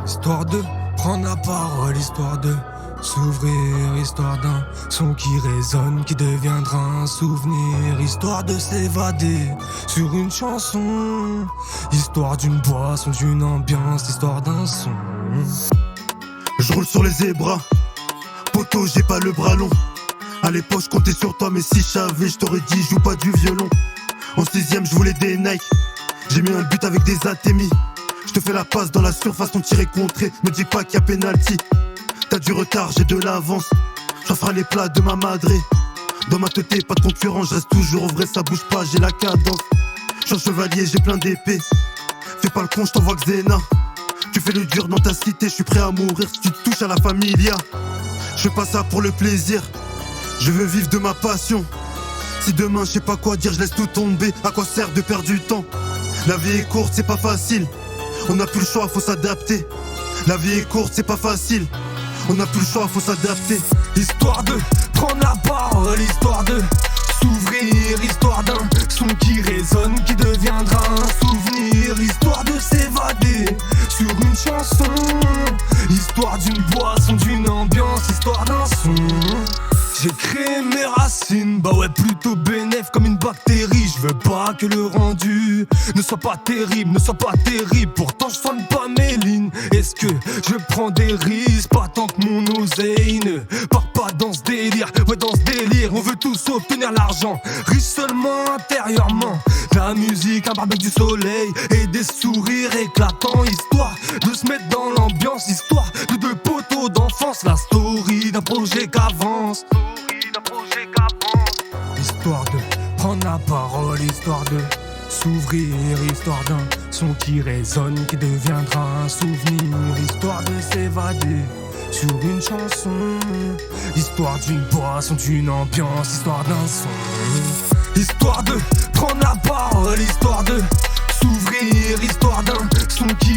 Histoire de prendre la parole, histoire de s'ouvrir, histoire d'un son qui résonne, qui deviendra un souvenir, histoire de s'évader sur une chanson, histoire d'une boisson, d'une ambiance, histoire d'un son. Je roule sur les zébras, poto j'ai pas le bras long. À l'époque je comptais sur toi, mais si je savais je t'aurais dit joue pas du violon. En 6ème je voulais des Nike, j'ai mis un but avec des atémis. Je te fais la passe dans la surface, ton tir est contré. Me dis pas qu'il y a penalty. T'as du retard, j'ai de l'avance. J'en ferai les plats de ma madré. Dans ma tête, pas de concurrent, je reste toujours au vrai, ça bouge pas, j'ai la cadence. J'suis un chevalier, j'ai plein d'épées. Fais pas le con, j't'envoie Xena. Tu fais le dur dans ta cité, je suis prêt à mourir si tu te touches à la familia. Je fais pas ça pour le plaisir, je veux vivre de ma passion. Si demain je sais pas quoi dire, je laisse tout tomber, à quoi sert de perdre du temps? La vie est courte, c'est pas facile. On n'a plus le choix, faut s'adapter. La vie est courte, c'est pas facile. On n'a plus le choix, faut s'adapter. Histoire de prendre la parole, histoire de s'ouvrir, histoire d'un son qui résonne, qui deviendra un souvenir, histoire de s'évader sur une chanson, histoire d'une boisson, d'une ambiance, histoire d'un son. J'ai créé mes racines, bah ouais plutôt bénéf comme une bactérie. Je veux pas que le rendu ne soit pas terrible, ne soit pas terrible. Pourtant je sonne pas mes lignes. Est-ce que je prends des risques? Pas tant que mon oseille ne part pas dans ce délire. Ouais dans ce délire, on veut tous obtenir l'argent, riche seulement intérieurement. La musique, un barbecue du soleil et des sourires éclatants. Histoire de se mettre dans l'ambiance, histoire de deux poteaux d'enfance. La story d'un projet qu'avance. Histoire de prendre la parole, histoire de s'ouvrir, histoire d'un son qui résonne, qui deviendra un souvenir, histoire de s'évader sur une chanson, histoire d'une boisson, d'une ambiance, histoire d'un son. Histoire de prendre la parole, histoire de s'ouvrir, histoire d'un son qui